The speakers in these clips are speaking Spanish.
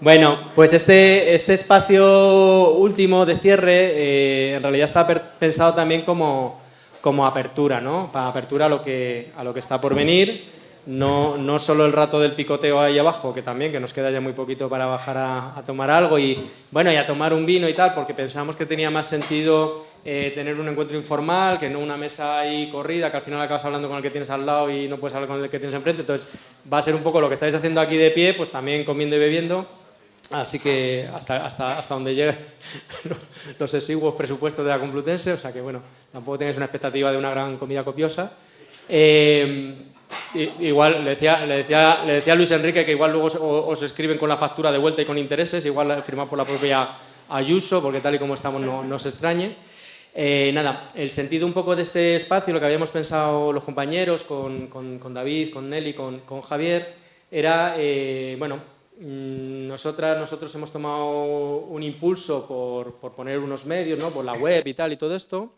Bueno, pues este espacio último de cierre en realidad está pensado también como apertura, ¿no? Para apertura a lo que está por venir. No solo el rato del picoteo ahí abajo, que también, que nos queda ya muy poquito para bajar a tomar algo y, bueno, y a tomar un vino y tal, porque pensamos que tenía más sentido tener un encuentro informal, que no una mesa ahí corrida, que al final acabas hablando con el que tienes al lado y no puedes hablar con el que tienes enfrente. Entonces va a ser un poco lo que estáis haciendo aquí de pie, pues también comiendo y bebiendo. Así que hasta donde lleguen los exiguos presupuestos de la Complutense, o sea que bueno, tampoco tengáis una expectativa de una gran comida copiosa. Igual le decía a Luis Enrique que igual luego os escriben con la factura de vuelta y con intereses, igual firmado por la propia Ayuso, porque tal y como estamos no se extrañe. Nada, el sentido un poco de este espacio, lo que habíamos pensado los compañeros con David, con Nelly, con Javier, era, bueno, nosotros hemos tomado un impulso por poner unos medios, ¿no? Por la web y tal y todo esto.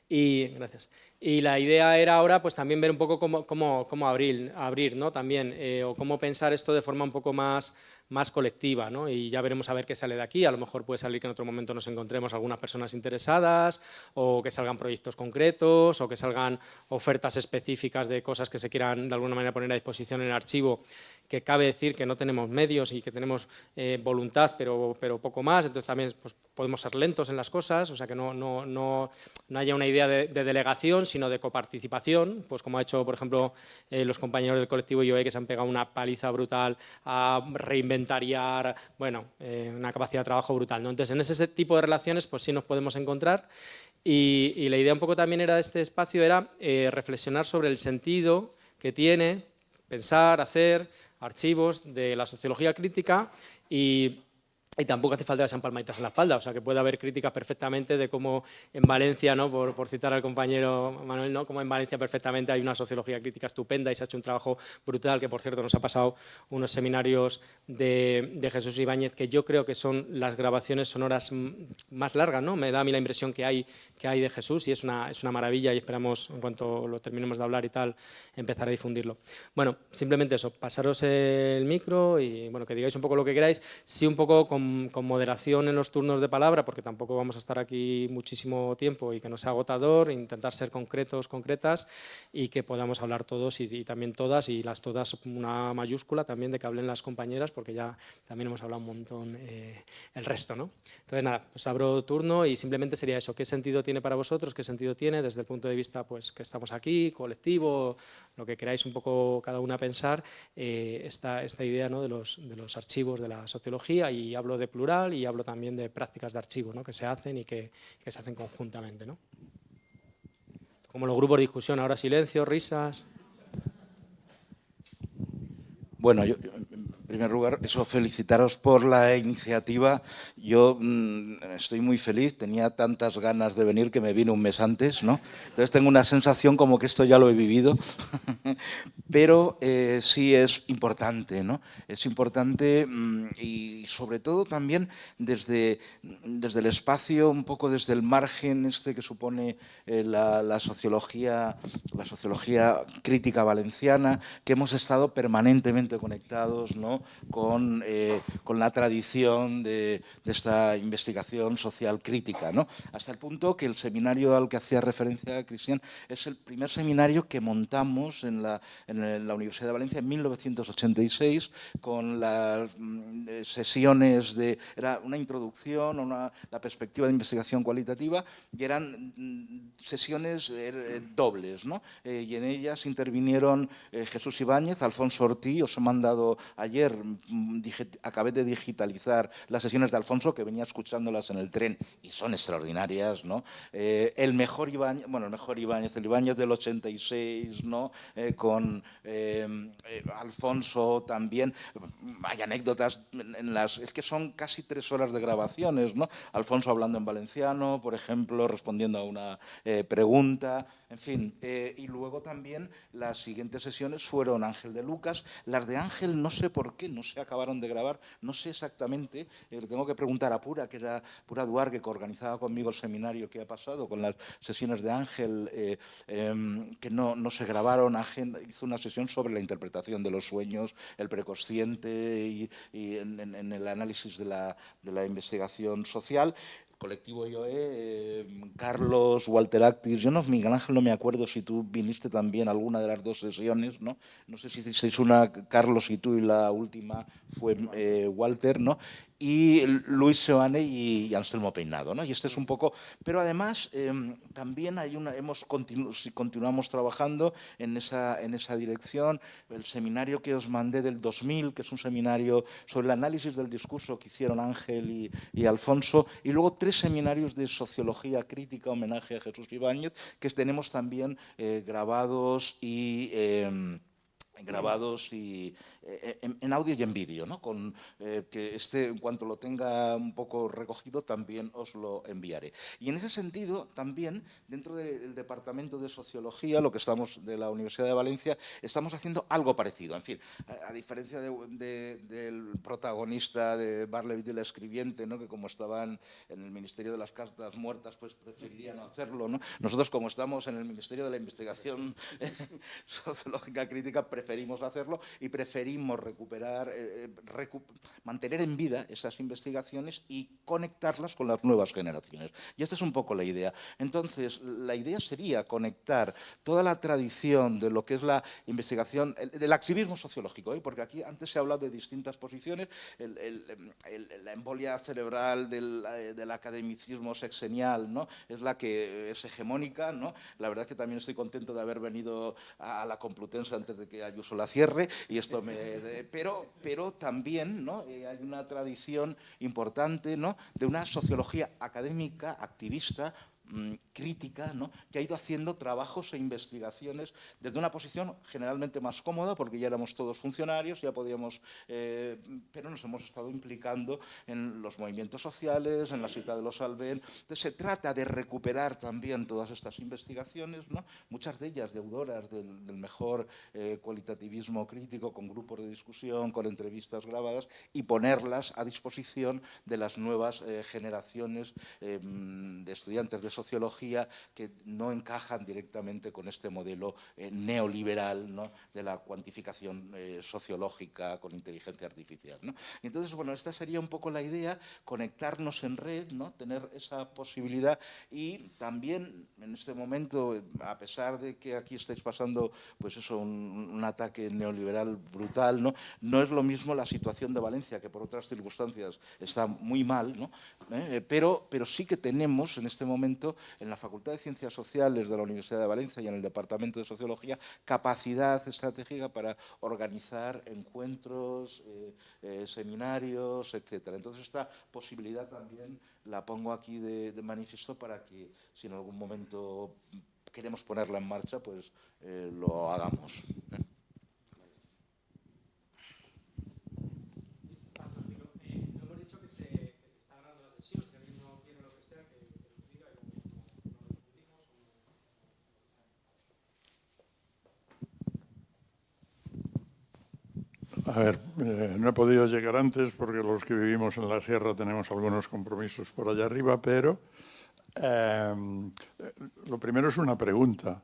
Y, gracias. Y la idea era ahora pues también ver un poco cómo abrir, ¿no? También, o cómo pensar esto de forma un poco más colectiva, ¿no? Y ya veremos a ver qué sale de aquí. A lo mejor puede salir que en otro momento nos encontremos algunas personas interesadas, o que salgan proyectos concretos, o que salgan ofertas específicas de cosas que se quieran de alguna manera poner a disposición en el archivo, que cabe decir que no tenemos medios y que tenemos voluntad, pero poco más. Entonces también pues, podemos ser lentos en las cosas, o sea que no haya una idea de delegación, sino de coparticipación, pues como ha hecho, por ejemplo, los compañeros del colectivo IOE, que se han pegado una paliza brutal a reinventariar, bueno, una capacidad de trabajo brutal, ¿no? Entonces, en ese tipo de relaciones, pues sí nos podemos encontrar. Y la idea un poco también era de este espacio era reflexionar sobre el sentido que tiene pensar, hacer archivos de la sociología crítica y tampoco hace falta que sean palmaditas en la espalda, o sea que puede haber críticas perfectamente de cómo en Valencia, ¿no? por citar al compañero Manuel, ¿no? Cómo en Valencia perfectamente hay una sociología crítica estupenda y se ha hecho un trabajo brutal, que por cierto nos ha pasado unos seminarios de Jesús Ibáñez, que yo creo que son las grabaciones sonoras más largas, ¿no? Me da a mí la impresión que hay de Jesús y es una maravilla y esperamos, en cuanto lo terminemos de hablar y tal, empezar a difundirlo. Bueno, simplemente eso, pasaros el micro y bueno, que digáis un poco lo que queráis, sí un poco con moderación en los turnos de palabra, porque tampoco vamos a estar aquí muchísimo tiempo y que no sea agotador, intentar ser concretos, concretas y que podamos hablar todos y también todas, y las todas una mayúscula también, de que hablen las compañeras, porque ya también hemos hablado un montón el resto, ¿no? Entonces nada, pues abro turno y simplemente sería eso, ¿qué sentido tiene para vosotros? ¿Qué sentido tiene desde el punto de vista pues que estamos aquí, colectivo, lo que queráis un poco cada una pensar, esta idea, ¿no? de los archivos de la sociología? Y hablo de plural y hablo también de prácticas de archivo, ¿no? que se hacen y que se hacen conjuntamente, ¿no? Como los grupos de discusión, ahora silencio, risas. Bueno, yo en primer lugar, eso, felicitaros por la iniciativa. Yo estoy muy feliz, tenía tantas ganas de venir que me vine un mes antes, ¿no? Entonces tengo una sensación como que esto ya lo he vivido, pero sí es importante, ¿no? Es importante y sobre todo también desde el espacio, un poco desde el margen este que supone la sociología crítica valenciana, que hemos estado permanentemente conectados, ¿no? con la tradición de esta investigación social crítica, ¿no? Hasta el punto que el seminario al que hacía referencia Cristian es el primer seminario que montamos en la Universidad de Valencia en 1986, con las sesiones era una introducción, la perspectiva de investigación cualitativa, y eran sesiones dobles, ¿no? Y en ellas intervinieron Jesús Ibáñez, Alfonso Ortí. Os he mandado ayer, acabé de digitalizar las sesiones de Alfonso, que venía escuchándolas en el tren y son extraordinarias, ¿no? El Ibáñez del 86, ¿no? Con Alfonso también. Hay anécdotas es que son casi 3 horas de grabaciones, ¿no? Alfonso hablando en valenciano, por ejemplo, respondiendo a una pregunta, en fin. Y luego también las siguientes sesiones fueron Ángel de Lucas. Las de Ángel no sé por qué no se acabaron de grabar, no sé exactamente, le tengo que preguntar a Pura, que era Pura Duargue, que organizaba conmigo el seminario, que ha pasado con las sesiones de Ángel, que no se grabaron. Ángel hizo sesión sobre la interpretación de los sueños, el preconsciente y en el análisis de la investigación social. Colectivo IOE, Carlos, Walter Actis, yo no, Miguel Ángel, no me acuerdo si tú viniste también a alguna de las dos sesiones, ¿no? No sé si hicisteis una Carlos y tú y la última fue Walter, ¿no? Y Luis Seoane y Anselmo Peinado, ¿no? Y este es un poco, pero además también hay continuamos trabajando en esa dirección. El seminario que os mandé del 2000, que es un seminario sobre el análisis del discurso que hicieron Ángel y Alfonso, y luego 3 seminarios de sociología crítica, homenaje a Jesús Ibáñez, que tenemos también grabados y en audio y en vídeo, ¿no? Que en cuanto lo tenga un poco recogido, también os lo enviaré. Y en ese sentido, también, dentro del Departamento de Sociología, de la Universidad de Valencia, estamos haciendo algo parecido. En fin, a diferencia del protagonista de Barleby, del escribiente, ¿no? Que como estaban en el Ministerio de las Cartas Muertas, pues preferirían no hacerlo, ¿no? Nosotros, como estamos en el Ministerio de la Investigación Sociológica Crítica, preferimos hacerlo y preferimos mantener en vida esas investigaciones y conectarlas con las nuevas generaciones. Y esta es un poco la idea. Entonces, la idea sería conectar toda la tradición de lo que es la investigación, del activismo sociológico, ¿eh? Porque aquí antes se ha hablado de distintas posiciones, la embolia cerebral del academicismo sexenial, ¿no? Es la que es hegemónica, ¿no? La verdad es que también estoy contento de haber venido a la Complutense antes de que Ayuso la cierre, y esto pero también, ¿no? Hay una tradición importante, ¿no? De una sociología académica, activista, crítica, ¿no? Que ha ido haciendo trabajos e investigaciones desde una posición generalmente más cómoda, porque ya éramos todos funcionarios, ya podíamos, pero nos hemos estado implicando en los movimientos sociales, en la cita de los Alben. Entonces se trata de recuperar también todas estas investigaciones, ¿no? Muchas de ellas deudoras del mejor cualitativismo crítico, con grupos de discusión, con entrevistas grabadas, y ponerlas a disposición de las nuevas generaciones de estudiantes de sociología que no encajan directamente con este modelo neoliberal, ¿no? De la cuantificación sociológica con inteligencia artificial, ¿no? Y entonces, bueno, esta sería un poco la idea, conectarnos en red, ¿no? Tener esa posibilidad, y también en este momento, a pesar de que aquí estáis pasando pues eso, un ataque neoliberal brutal, ¿no? No es lo mismo la situación de Valencia, que por otras circunstancias está muy mal, ¿no? Pero sí que tenemos en este momento en la Facultad de Ciencias Sociales de la Universidad de Valencia y en el Departamento de Sociología capacidad estratégica para organizar encuentros, seminarios, etc. Entonces esta posibilidad también la pongo aquí de manifiesto para que si en algún momento queremos ponerla en marcha, pues lo hagamos. A ver, no he podido llegar antes porque los que vivimos en la sierra tenemos algunos compromisos por allá arriba, pero lo primero es una pregunta.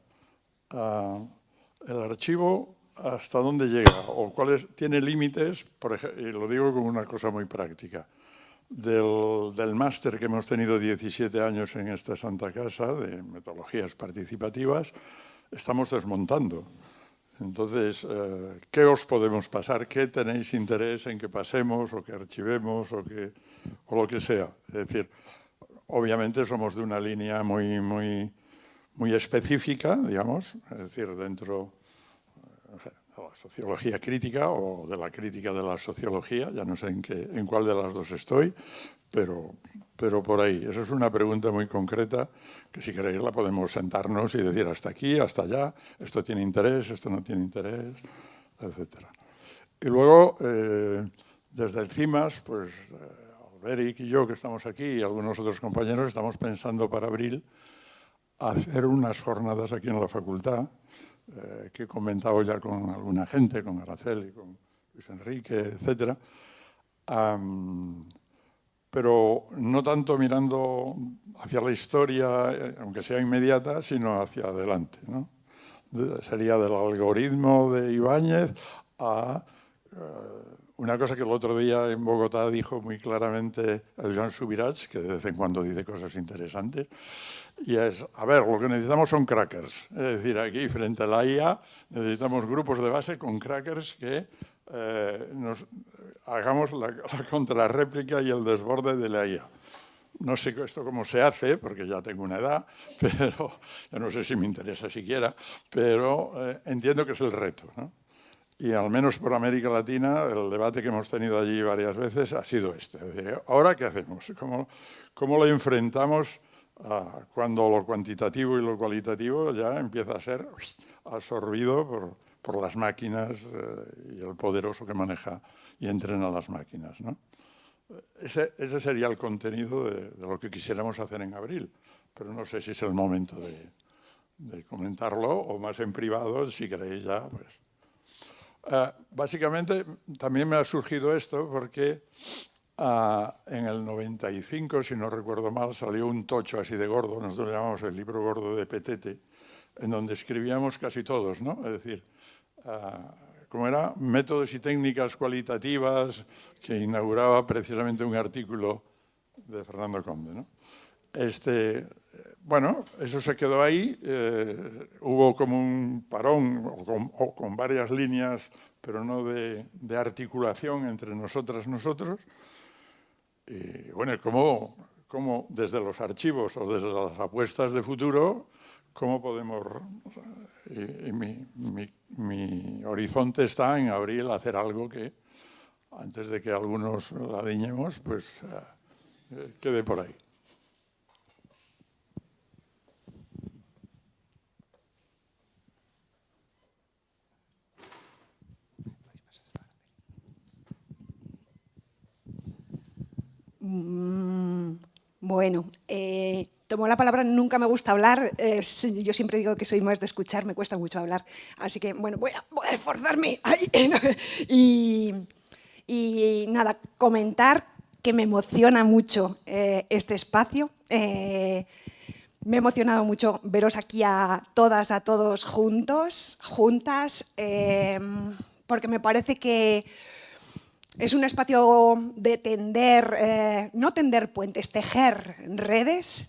¿El archivo hasta dónde llega? ¿O tiene límites? Por ejemplo, y lo digo como una cosa muy práctica. Del máster que hemos tenido 17 años en esta Santa Casa de metodologías participativas, estamos desmontando. Entonces, ¿qué os podemos pasar? ¿Qué tenéis interés en que pasemos o que archivemos o lo que sea? Es decir, obviamente somos de una línea muy específica, digamos, es decir, dentro de la sociología crítica o de la crítica de la sociología, ya no sé en cuál de las dos estoy, pero por ahí. Eso es una pregunta muy concreta que si queréis la podemos sentarnos y decir hasta aquí, hasta allá, esto tiene interés, esto no tiene interés, etc. Y luego, desde el CIMAS, pues Alberic y yo que estamos aquí y algunos otros compañeros estamos pensando para abril hacer unas jornadas aquí en la facultad, que he comentado ya con alguna gente, con Araceli, con Luis Enrique, etc. Pero no tanto mirando hacia la historia, aunque sea inmediata, sino hacia adelante, ¿no? sería del algoritmo de Ibáñez a una cosa que el otro día en Bogotá dijo muy claramente el Joan Subirats, que de vez en cuando dice cosas interesantes, y es, a ver, lo que necesitamos son crackers. Es decir, aquí frente a la IA necesitamos grupos de base con crackers que nos hagamos la contrarréplica y el desborde de la IA. No sé esto cómo se hace, porque ya tengo una edad, pero yo no sé si me interesa siquiera, pero entiendo que es el reto, ¿no? Y al menos por América Latina, el debate que hemos tenido allí varias veces ha sido este. Es decir, ¿ahora qué hacemos? ¿Cómo lo enfrentamos cuando lo cuantitativo y lo cualitativo ya empieza a ser absorbido por las máquinas y el poderoso que maneja y entrena las máquinas, ¿no? Ese sería el contenido de lo que quisiéramos hacer en abril, pero no sé si es el momento de comentarlo o más en privado, si queréis ya, pues. Básicamente también me ha surgido esto porque en el 95, si no recuerdo mal, salió un tocho así de gordo, nosotros llamamos el libro gordo de Petete, en donde escribíamos casi todos, ¿no? Es decir, ¿cómo era? Métodos y técnicas cualitativas, que inauguraba precisamente un artículo de Fernando Conde, ¿no? Bueno, eso se quedó ahí, hubo como un parón o con varias líneas, pero no de articulación entre nosotros. Y bueno, cómo desde los archivos o desde las apuestas de futuro, cómo podemos, y mi horizonte está en abril hacer algo que, antes de que algunos la diñemos, pues quede por ahí. Bueno, tomo la palabra, nunca me gusta hablar, yo siempre digo que soy más de escuchar, me cuesta mucho hablar, así que bueno, voy a esforzarme. Y nada, comentar que me emociona mucho este espacio, me ha emocionado mucho veros aquí a todas, a todos juntos, juntas, porque me parece que es un espacio de tender, no tender puentes, tejer redes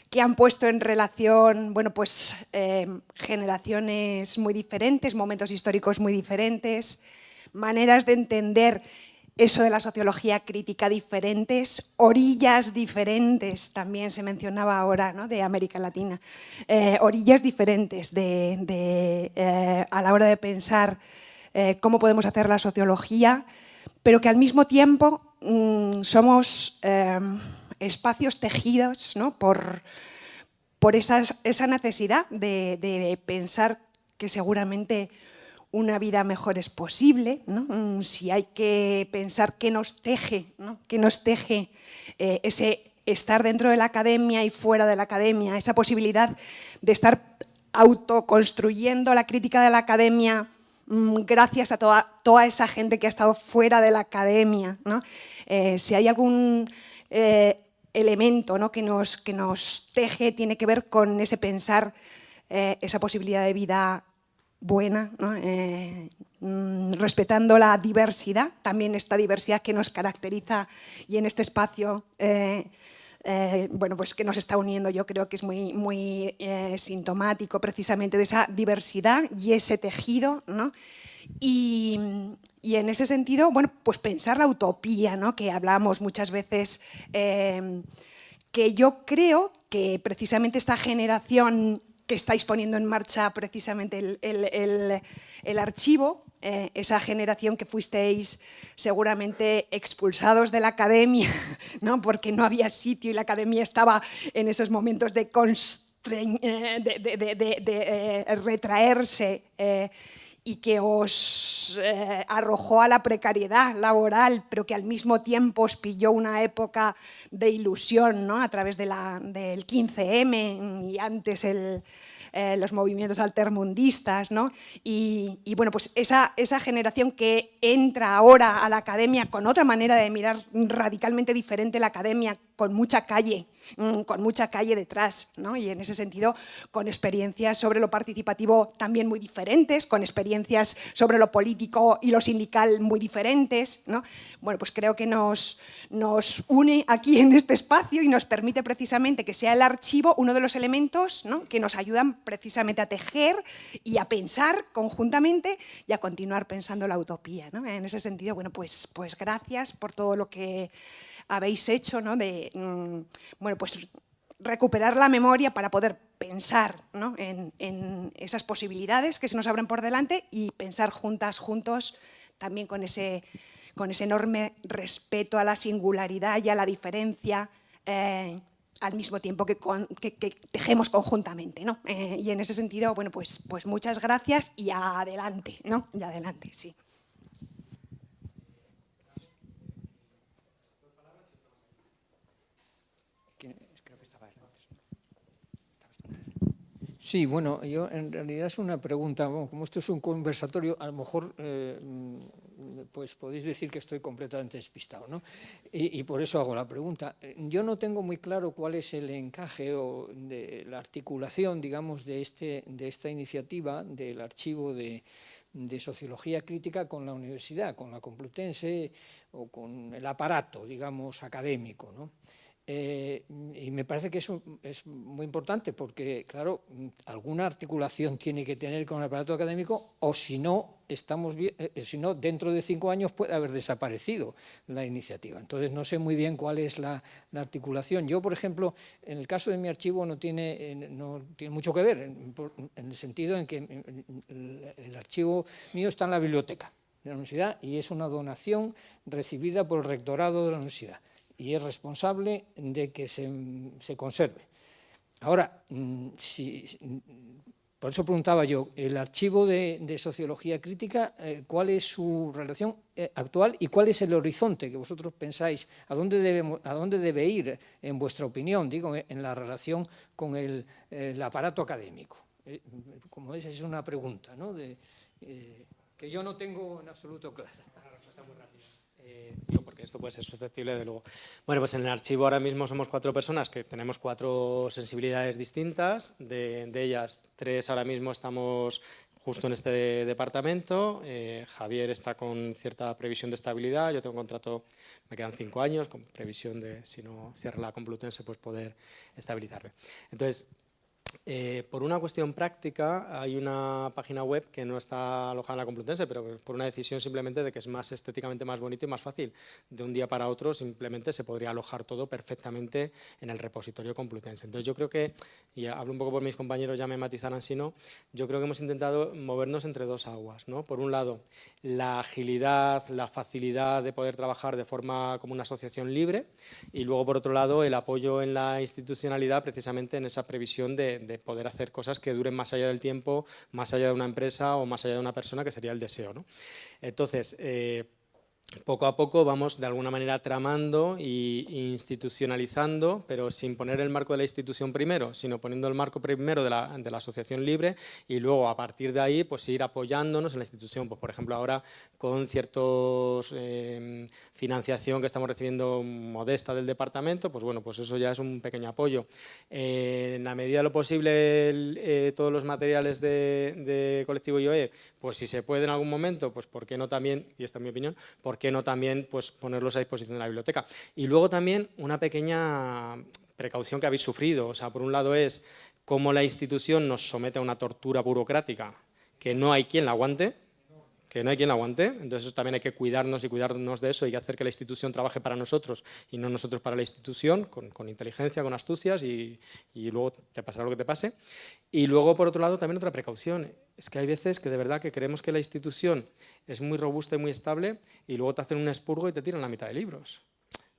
que han puesto en relación, bueno, pues generaciones muy diferentes, momentos históricos muy diferentes, maneras de entender eso de la sociología crítica diferentes, orillas diferentes, también se mencionaba ahora, ¿no?, de América Latina, orillas diferentes a la hora de pensar cómo podemos hacer la sociología, pero que al mismo tiempo somos espacios tejidos, ¿no?, por esa necesidad de pensar que seguramente una vida mejor es posible, ¿no? Si hay que pensar qué nos teje, ¿no?, qué nos teje ese estar dentro de la academia y fuera de la academia, esa posibilidad de estar autoconstruyendo la crítica de la academia gracias a toda esa gente que ha estado fuera de la academia, ¿no? Si hay algún elemento, ¿no?, que nos teje, tiene que ver con ese pensar, esa posibilidad de vida buena, ¿no?, respetando la diversidad, también esta diversidad que nos caracteriza y en este espacio bueno, pues que nos está uniendo, yo creo que es muy sintomático precisamente de esa diversidad y ese tejido, ¿no? Y en ese sentido, bueno, pues pensar la utopía, ¿no?, que hablamos muchas veces, que yo creo que precisamente esta generación que estáis poniendo en marcha precisamente el archivo, esa generación que fuisteis seguramente expulsados de la academia, ¿no?, porque no había sitio y la academia estaba en esos momentos de retraerse y que os arrojó a la precariedad laboral, pero que al mismo tiempo os pilló una época de ilusión, ¿no?, a través del 15M y antes los movimientos altermundistas, ¿no? Y bueno, pues esa generación que entra ahora a la academia con otra manera de mirar radicalmente diferente la academia, con mucha calle detrás, ¿no? Y en ese sentido, con experiencias sobre lo participativo también muy diferentes, con experiencias sobre lo político y lo sindical muy diferentes, ¿no? Bueno, pues creo que nos une aquí en este espacio y nos permite precisamente que sea el archivo uno de los elementos, ¿no?, que nos ayudan precisamente a tejer y a pensar conjuntamente y a continuar pensando la utopía, ¿no? En ese sentido, bueno, pues gracias por todo lo que habéis hecho, ¿no?, de bueno, pues recuperar la memoria para poder pensar, ¿no?, en esas posibilidades que se nos abren por delante y pensar juntas, juntos, también con ese enorme respeto a la singularidad y a la diferencia, al mismo tiempo que tejemos conjuntamente, ¿no? Y en ese sentido, bueno, pues muchas gracias y adelante, ¿no? Y adelante, sí. Sí, bueno, yo en realidad es una pregunta, bueno, como esto es un conversatorio, a lo mejor pues podéis decir que estoy completamente despistado, ¿no? Y por eso hago la pregunta. Yo no tengo muy claro cuál es el encaje o de la articulación, digamos, de esta iniciativa del archivo de Sociología Crítica con la universidad, con la Complutense o con el aparato, digamos, académico, ¿no? Y me parece que eso es muy importante porque, claro, alguna articulación tiene que tener con el aparato académico o si no, dentro de 5 años puede haber desaparecido la iniciativa. Entonces, no sé muy bien cuál es la articulación. Yo, por ejemplo, en el caso de mi archivo no tiene mucho que ver, en el sentido en que el archivo mío está en la biblioteca de la universidad y es una donación recibida por el rectorado de la universidad. Y es responsable de que se conserve. Ahora, por eso preguntaba yo, el archivo de Sociología Crítica, ¿cuál es su relación actual y cuál es el horizonte que vosotros pensáis? ¿A dónde debe ir, en vuestra opinión, digo, en la relación con el aparato académico? Como es una pregunta, ¿no? Que yo no tengo en absoluto clara. Porque esto puede ser susceptible de luego. Bueno, pues en el archivo ahora mismo somos 4 personas que tenemos 4 sensibilidades distintas, de ellas 3 ahora mismo estamos justo en este departamento, Javier está con cierta previsión de estabilidad, yo tengo un contrato, me quedan 5 años, con previsión de, si no cierra la Complutense, pues poder estabilizarme. Entonces, por una cuestión práctica, hay una página web que no está alojada en la Complutense, pero por una decisión simplemente de que es más estéticamente más bonito y más fácil. De un día para otro simplemente se podría alojar todo perfectamente en el repositorio Complutense. Entonces yo creo que, y hablo un poco por mis compañeros, ya me matizarán si no, yo creo que hemos intentado movernos entre 2 aguas, ¿no? Por un lado, la agilidad, la facilidad de poder trabajar de forma como una asociación libre y luego, por otro lado, el apoyo en la institucionalidad precisamente en esa previsión de poder hacer cosas que duren más allá del tiempo, más allá de una empresa o más allá de una persona, que sería el deseo, ¿no? Entonces, poco a poco vamos de alguna manera tramando e institucionalizando, pero sin poner el marco de la institución primero, sino poniendo el marco primero de la asociación libre y luego a partir de ahí pues ir apoyándonos en la institución. Pues, por ejemplo, ahora con ciertos financiación que estamos recibiendo modesta del departamento, pues bueno, pues eso ya es un pequeño apoyo. En la medida de lo posible todos los materiales de Colectivo IOE, pues si se puede en algún momento, pues por qué no también, y esta es mi opinión, por qué no también pues, ponerlos a disposición de la biblioteca. Y luego también una pequeña precaución que habéis sufrido. O sea, por un lado es cómo la institución nos somete a una tortura burocrática que no hay quien la aguante, entonces eso también hay que cuidarnos y cuidarnos de eso y hacer que la institución trabaje para nosotros y no nosotros para la institución, con inteligencia, con astucias y luego te pasará lo que te pase. Y luego, por otro lado, también otra precaución, es que hay veces que de verdad que creemos que la institución es muy robusta y muy estable y luego te hacen un expurgo y te tiran la mitad de libros.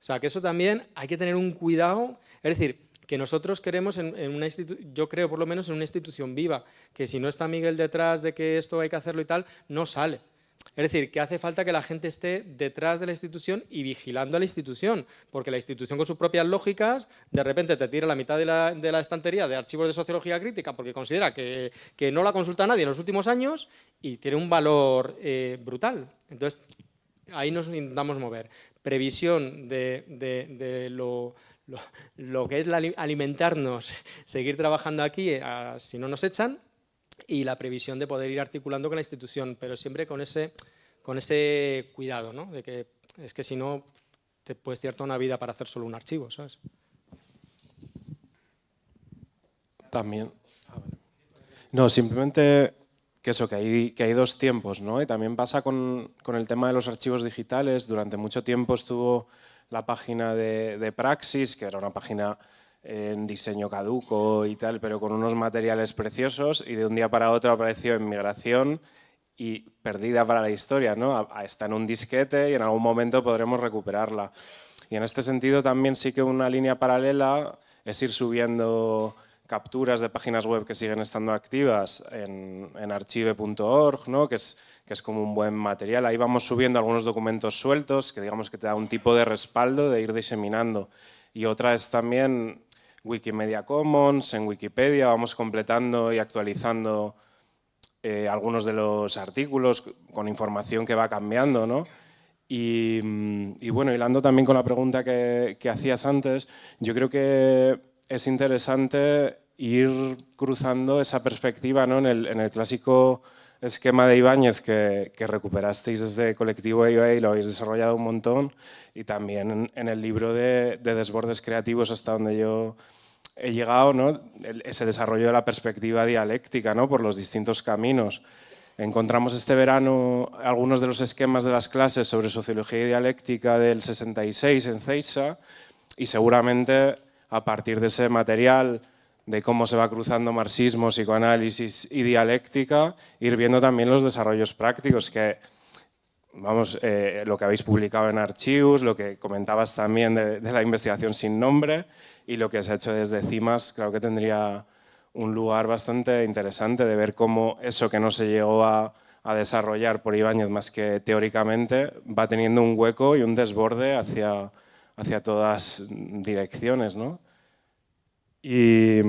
O sea, que eso también hay que tener un cuidado, es decir, que nosotros queremos en una institución, yo creo por lo menos en una institución viva, que si no está Miguel detrás de que esto hay que hacerlo y tal, no sale. Es decir, que hace falta que la gente esté detrás de la institución y vigilando a la institución, porque la institución con sus propias lógicas de repente te tira la mitad de la estantería de archivos de sociología crítica porque considera que no la consulta nadie en los últimos años y tiene un valor brutal. Entonces, ahí nos intentamos mover. Previsión de lo que es alimentarnos, seguir trabajando aquí, si no nos echan, y la previsión de poder ir articulando con la institución, pero siempre con ese cuidado, ¿no? De que es que si no te puedes tirar toda una vida para hacer solo un archivo, ¿sabes? También. No, simplemente que eso, que hay dos tiempos, ¿no? Y también pasa con el tema de los archivos digitales. Durante mucho tiempo estuvo la página de Praxis, que era una página en diseño caduco y tal, pero con unos materiales preciosos, y de un día para otro apareció en migración y perdida para la historia, ¿no? Está en un disquete y en algún momento podremos recuperarla. Y en este sentido también sí que una línea paralela es ir subiendo capturas de páginas web que siguen estando activas en archive.org, ¿no? que es como un buen material. Ahí vamos subiendo algunos documentos sueltos que digamos que te da un tipo de respaldo de ir diseminando. Y otra es también Wikimedia Commons, en Wikipedia vamos completando y actualizando algunos de los artículos con información que va cambiando, ¿no? Y bueno, hilando también con la pregunta que hacías antes, yo creo que es interesante ir cruzando esa perspectiva, ¿no? en el clásico esquema de Ibáñez que recuperasteis desde Colectivo IOA y lo habéis desarrollado un montón, y también en el libro de Desbordes Creativos, hasta donde yo he llegado, ¿no? Ese desarrollo de la perspectiva dialéctica, ¿no? Por los distintos caminos. Encontramos este verano algunos de los esquemas de las clases sobre sociología y dialéctica del 66 en CEISA, y seguramente a partir de ese material de cómo se va cruzando marxismo, psicoanálisis y dialéctica, ir viendo también los desarrollos prácticos que, vamos, lo que habéis publicado en Archius, lo que comentabas también de la investigación sin nombre, y lo que se ha hecho desde CIMAS, creo que tendría un lugar bastante interesante de ver cómo eso que no se llegó a desarrollar por Ibáñez más que teóricamente va teniendo un hueco y un desborde hacia todas direcciones, ¿no? Y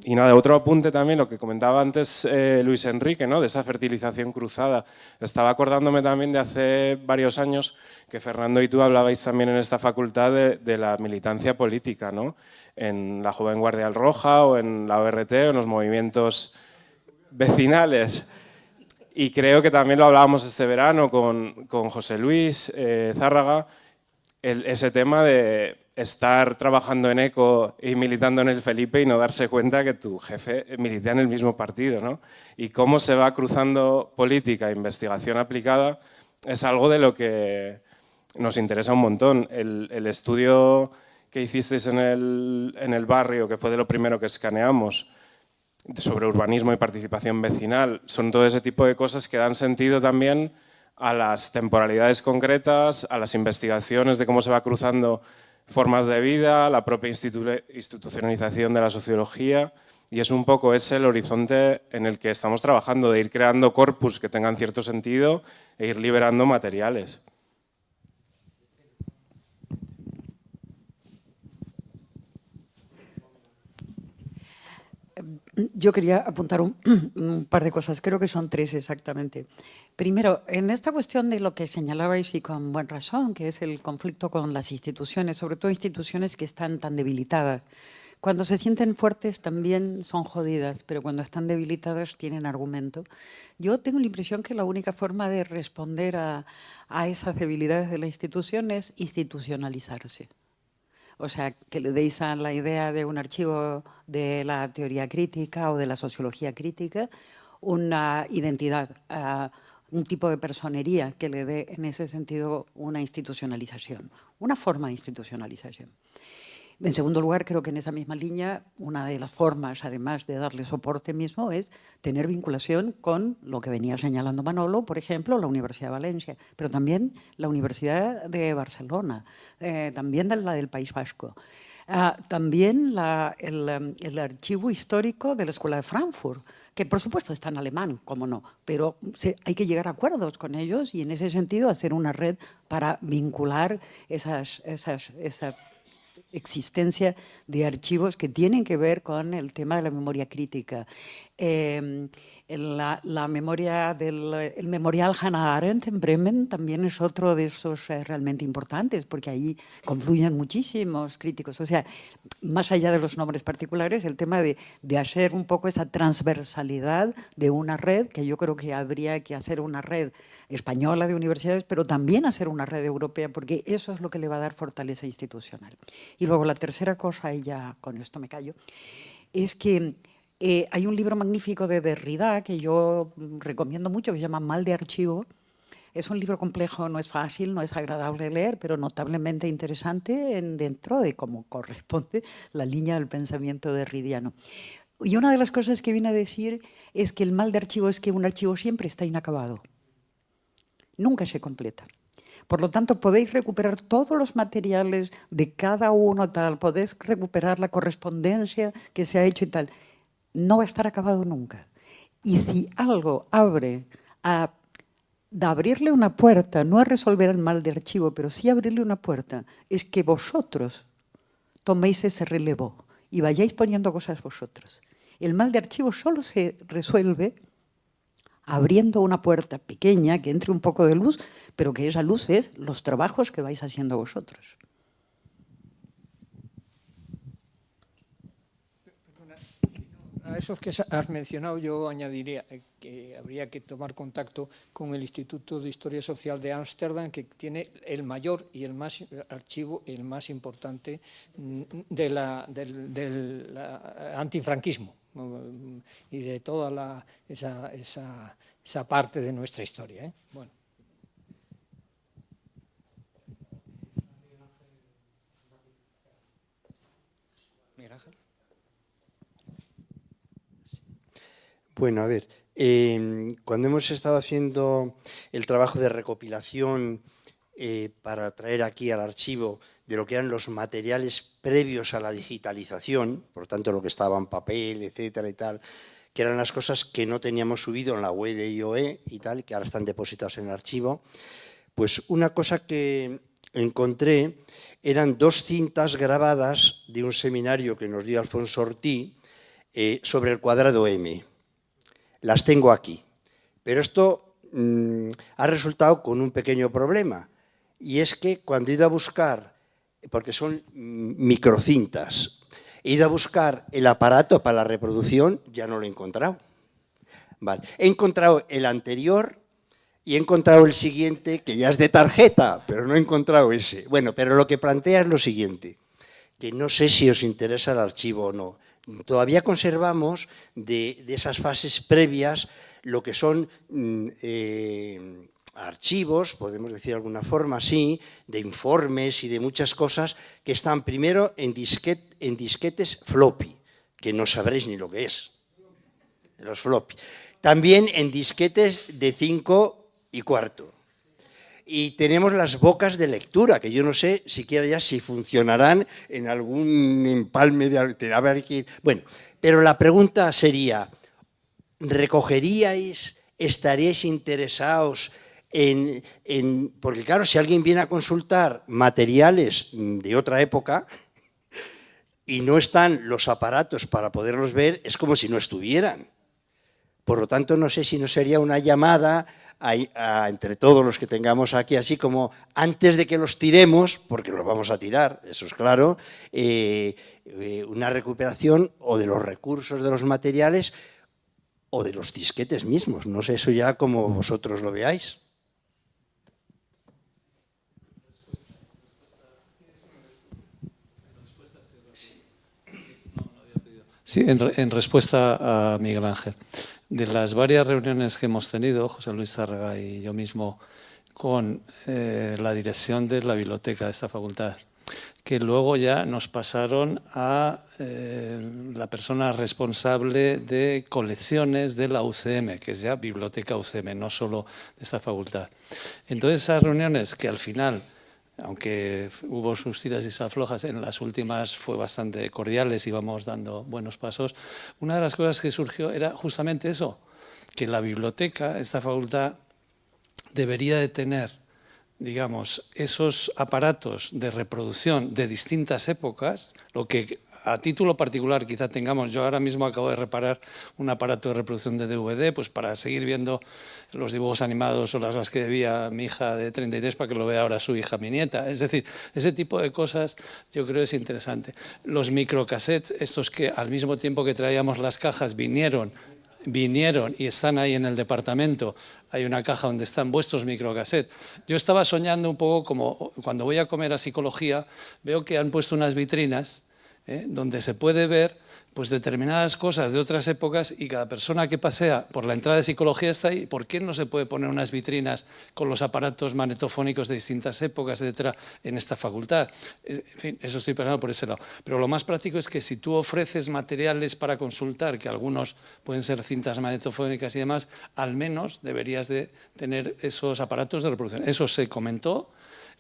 nada, otro apunte también, lo que comentaba antes Luis Enrique, ¿no? De esa fertilización cruzada. Estaba acordándome también de hace varios años que Fernando y tú hablabais también en esta facultad de la militancia política, ¿no? En la Joven Guardia Roja o en la ORT o en los movimientos vecinales. Y creo que también lo hablábamos este verano con José Luis Zárraga, ese tema de estar trabajando en ECO y militando en el Felipe y no darse cuenta que tu jefe milita en el mismo partido, ¿no? Y cómo se va cruzando política e investigación aplicada es algo de lo que nos interesa un montón. El estudio que hicisteis en el barrio, que fue de lo primero que escaneamos, sobre urbanismo y participación vecinal, son todo ese tipo de cosas que dan sentido también a las temporalidades concretas, a las investigaciones de cómo se va cruzando formas de vida, la propia institucionalización de la sociología, y es un poco ese el horizonte en el que estamos trabajando, de ir creando corpus que tengan cierto sentido e ir liberando materiales. Yo quería apuntar un par de cosas, creo que son tres exactamente. Primero, en esta cuestión de lo que señalabais y con buena razón, que es el conflicto con las instituciones, sobre todo instituciones que están tan debilitadas. Cuando se sienten fuertes también son jodidas, pero cuando están debilitadas tienen argumento. Yo tengo la impresión que la única forma de responder a esas debilidades de la institución es institucionalizarse. O sea, que le deis a la idea de un archivo de la teoría crítica o de la sociología crítica una identidad, un tipo de personería que le dé en ese sentido una institucionalización, una forma de institucionalización. En segundo lugar, creo que en esa misma línea, una de las formas, además de darle soporte mismo, es tener vinculación con lo que venía señalando Manolo, por ejemplo, la Universidad de Valencia, pero también la Universidad de Barcelona, también la del País Vasco, también el archivo histórico de la Escuela de Frankfurt, que por supuesto está en alemán, cómo no, pero hay que llegar a acuerdos con ellos y en ese sentido hacer una red para vincular esa existencia de archivos que tienen que ver con el tema de la memoria crítica. la memoria el memorial Hannah Arendt en Bremen también es otro de esos realmente importantes, porque ahí confluyen muchísimos críticos. O sea, más allá de los nombres particulares, el tema de hacer un poco esa transversalidad de una red, que yo creo que habría que hacer una red española de universidades, pero también hacer una red europea, porque eso es lo que le va a dar fortaleza institucional. Y luego la tercera cosa, y ya con esto me callo, es que hay un libro magnífico de Derrida que yo recomiendo mucho, que se llama Mal de archivo. Es un libro complejo, no es fácil, no es agradable leer, pero notablemente interesante dentro de cómo corresponde la línea del pensamiento derridiano. Y una de las cosas que viene a decir es que el mal de archivo es que un archivo siempre está inacabado. Nunca se completa. Por lo tanto, podéis recuperar todos los materiales de cada uno, tal, podéis recuperar la correspondencia que se ha hecho y tal. No va a estar acabado nunca. Y si algo abre de abrirle una puerta, no a resolver el mal de archivo, pero sí abrirle una puerta, es que vosotros toméis ese relevo y vayáis poniendo cosas vosotros. El mal de archivo solo se resuelve abriendo una puerta pequeña que entre un poco de luz, pero que esa luz es los trabajos que vais haciendo vosotros. A esos que has mencionado yo añadiría que habría que tomar contacto con el Instituto de Historia Social de Ámsterdam, que tiene el mayor y el más archivo, el más importante del antifranquismo y de toda esa parte de nuestra historia, ¿eh? Bueno. Miguel Ángel. Bueno, a ver, cuando hemos estado haciendo el trabajo de recopilación para traer aquí al archivo de lo que eran los materiales previos a la digitalización, por tanto lo que estaba en papel, etcétera y tal, que eran las cosas que no teníamos subido en la web de IOE y tal, que ahora están depositadas en el archivo, pues una cosa que encontré eran 2 cintas grabadas de un seminario que nos dio Alfonso Ortí sobre el cuadrado M. Las tengo aquí, pero esto ha resultado con un pequeño problema, y es que cuando he ido a buscar, porque son microcintas, he ido a buscar el aparato para la reproducción, ya no lo he encontrado. Vale. He encontrado el anterior y he encontrado el siguiente, que ya es de tarjeta, pero no he encontrado ese. Bueno, pero lo que plantea es lo siguiente, que no sé si os interesa el archivo o no. Todavía conservamos de esas fases previas lo que son archivos, podemos decir de alguna forma así, de informes y de muchas cosas que están primero en disquetes floppy, que no sabréis ni lo que es, los floppy. También en disquetes de 5 1/4. Y tenemos las bocas de lectura, que yo no sé siquiera ya si funcionarán en algún empalme de... Bueno, pero la pregunta sería, ¿recogeríais, estaríais interesados en... Porque claro, si alguien viene a consultar materiales de otra época y no están los aparatos para poderlos ver, es como si no estuvieran. Por lo tanto, no sé si no sería una llamada entre todos los que tengamos aquí, así como antes de que los tiremos, porque los vamos a tirar, eso es claro, una recuperación o de los recursos de los materiales o de los disquetes mismos. No sé, eso ya como vosotros lo veáis. Sí, en respuesta a Miguel Ángel. De las varias reuniones que hemos tenido, José Luis Zárraga y yo mismo, con la dirección de la biblioteca de esta facultad, que luego ya nos pasaron a la persona responsable de colecciones de la UCM, que es ya Biblioteca UCM, no solo de esta facultad. Entonces, esas reuniones que al final, aunque hubo sus tiras y sus aflojas, en las últimas fue bastante cordiales, íbamos dando buenos pasos. Una de las cosas que surgió era justamente eso, que la biblioteca, esta facultad, debería de tener, digamos, esos aparatos de reproducción de distintas épocas, lo que a título particular quizá tengamos, yo ahora mismo acabo de reparar un aparato de reproducción de DVD, pues para seguir viendo los dibujos animados o las que debía mi hija de 33 para que lo vea ahora su hija, mi nieta. Es decir, ese tipo de cosas yo creo es interesante. Los microcassettes, estos que al mismo tiempo que traíamos las cajas vinieron y están ahí en el departamento, hay una caja donde están vuestros microcassettes. Yo estaba soñando un poco como cuando voy a comer a psicología, veo que han puesto unas vitrinas donde se puede ver pues determinadas cosas de otras épocas y cada persona que pasea por la entrada de psicología está ahí. ¿Por qué no se puede poner unas vitrinas con los aparatos magnetofónicos de distintas épocas, etcétera, en esta facultad? En fin, eso estoy pensando por ese lado. Pero lo más práctico es que si tú ofreces materiales para consultar, que algunos pueden ser cintas magnetofónicas y demás, al menos deberías de tener esos aparatos de reproducción. Eso se comentó.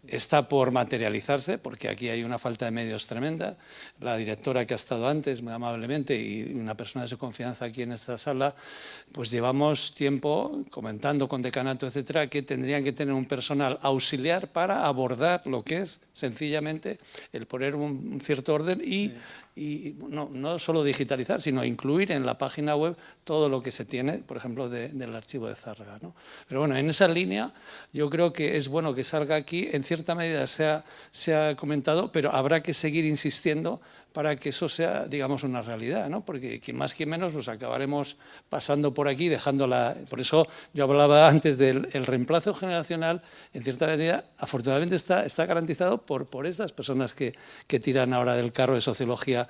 Está por materializarse, porque aquí hay una falta de medios tremenda. La directora que ha estado antes, muy amablemente, y una persona de su confianza aquí en esta sala, pues llevamos tiempo comentando con decanato, etcétera, que tendrían que tener un personal auxiliar para abordar lo que es sencillamente el poner un cierto orden y no solo digitalizar, sino incluir en la página web todo lo que se tiene, por ejemplo, del archivo de Zárraga, ¿no? Pero bueno, en esa línea yo creo que es bueno que salga aquí. En cierta medida se ha comentado, pero habrá que seguir insistiendo para que eso sea, digamos, una realidad, ¿no? Porque quien más, quien menos, pues acabaremos pasando por aquí, dejándola. Por eso yo hablaba antes del reemplazo generacional, en cierta medida, afortunadamente está garantizado por estas personas que tiran ahora del carro de sociología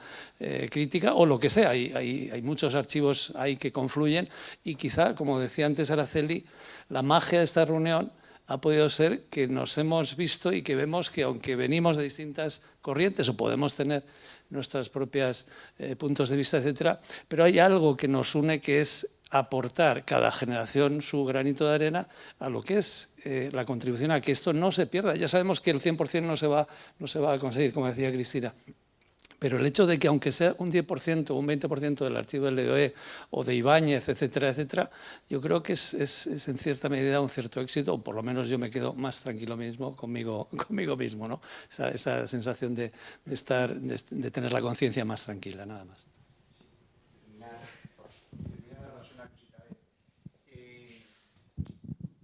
crítica o lo que sea. Hay muchos archivos ahí que confluyen y quizá, como decía antes Araceli, la magia de esta reunión ha podido ser que nos hemos visto y que vemos que aunque venimos de distintas corrientes o podemos tener nuestros propios puntos de vista, etcétera, pero hay algo que nos une, que es aportar cada generación su granito de arena a lo que es la contribución a que esto no se pierda. Ya sabemos que el 100% no se va a conseguir, como decía Cristina. Pero el hecho de que aunque sea un 10% o un 20% del archivo del LDOE o de Ibáñez, etcétera, etcétera, yo creo que es en cierta medida un cierto éxito, o por lo menos yo me quedo más tranquilo mismo conmigo mismo, ¿no? Esa sensación de tener la conciencia más tranquila, nada más.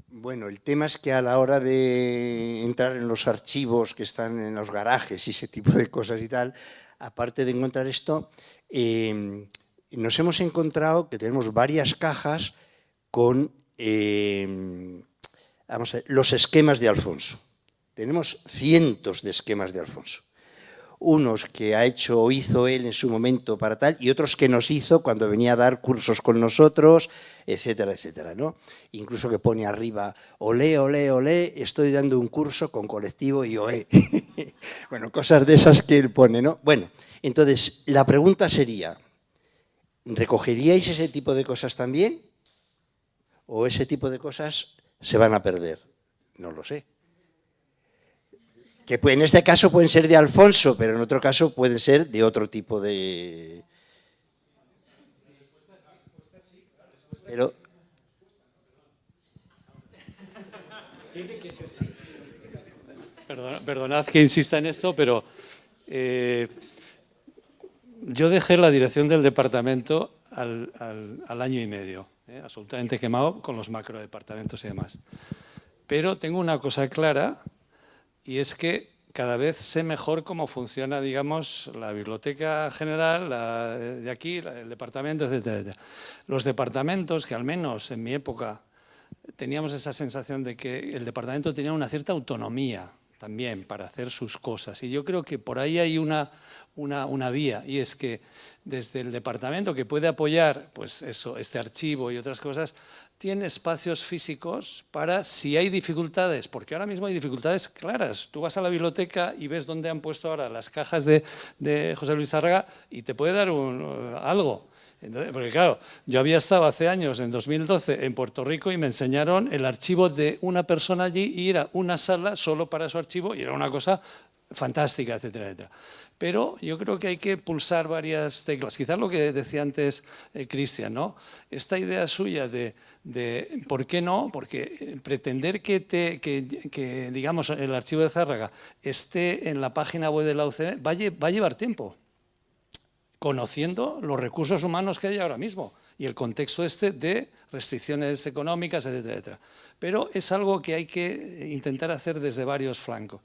Bueno, el tema es que a la hora de entrar en los archivos que están en los garajes y ese tipo de cosas y tal, aparte de encontrar esto, nos hemos encontrado que tenemos varias cajas con vamos a ver, los esquemas de Alfonso. Tenemos cientos de esquemas de Alfonso. Unos que ha hecho o hizo él en su momento para tal, y otros que nos hizo cuando venía a dar cursos con nosotros, etcétera, etcétera, ¿no? Incluso que pone arriba, olé, olé, olé, estoy dando un curso con colectivo y OE. Bueno, cosas de esas que él pone, ¿no? Bueno, entonces, la pregunta sería, ¿recogeríais ese tipo de cosas también? ¿O ese tipo de cosas se van a perder? No lo sé. Que en este caso pueden ser de Alfonso, pero en otro caso pueden ser de otro tipo de... Pero... Perdonad que insista en esto, pero yo dejé la dirección del departamento al año y medio, absolutamente quemado con los macrodepartamentos y demás. Pero tengo una cosa clara, y es que cada vez sé mejor cómo funciona, digamos, la biblioteca general, de aquí, el departamento, etcétera, etcétera. Los departamentos, que al menos en mi época teníamos esa sensación de que el departamento tenía una cierta autonomía también para hacer sus cosas. Y yo creo que por ahí hay una vía, y es que desde el departamento, que puede apoyar pues eso, este archivo y otras cosas, tiene espacios físicos para, si hay dificultades, porque ahora mismo hay dificultades claras. Tú vas a la biblioteca y ves dónde han puesto ahora las cajas de José Luis Zárraga y te puede dar algo. Entonces, porque claro, yo había estado hace años, en 2012, en Puerto Rico y me enseñaron el archivo de una persona allí y era una sala solo para su archivo y era una cosa fantástica, etcétera, etcétera. Pero yo creo que hay que pulsar varias teclas. Quizás lo que decía antes Cristian, ¿no? Esta idea suya de ¿por qué no? Porque pretender que digamos, el archivo de Zárraga esté en la página web de la UCD va a llevar tiempo. conociendo los recursos humanos que hay ahora mismo y el contexto de restricciones económicas, etcétera, etcétera. Pero es algo que hay que intentar hacer desde varios flancos.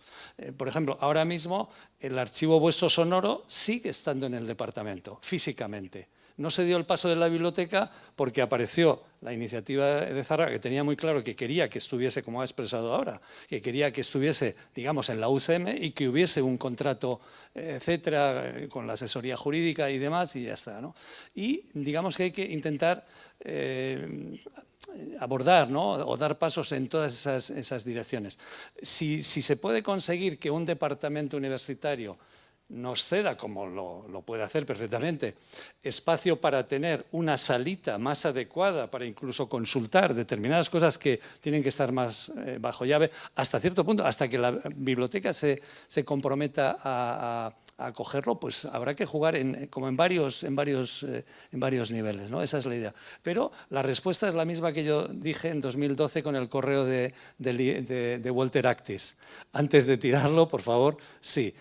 Por ejemplo, ahora mismo el archivo vuestro sonoro sigue estando en el departamento, físicamente. No se dio el paso de la biblioteca porque apareció la iniciativa de Zárraga, que tenía muy claro que quería que estuviese, como ha expresado ahora, que quería que estuviese, digamos, en la UCM y que hubiese un contrato, etcétera, con la asesoría jurídica y demás, y ya está, ¿no? Y digamos que hay que intentar abordar, ¿no?, o dar pasos en todas esas direcciones. Si se puede conseguir que un departamento universitario nos ceda, como lo puede hacer perfectamente, espacio para tener una salita más adecuada, para incluso consultar determinadas cosas que tienen que estar más bajo llave, hasta cierto punto, hasta que la biblioteca se comprometa a acogerlo, pues habrá que jugar como en varios niveles, ¿no? Esa es la idea. Pero la respuesta es la misma que yo dije en 2012 con el correo de Walter Actis. Antes de tirarlo, por favor, sí.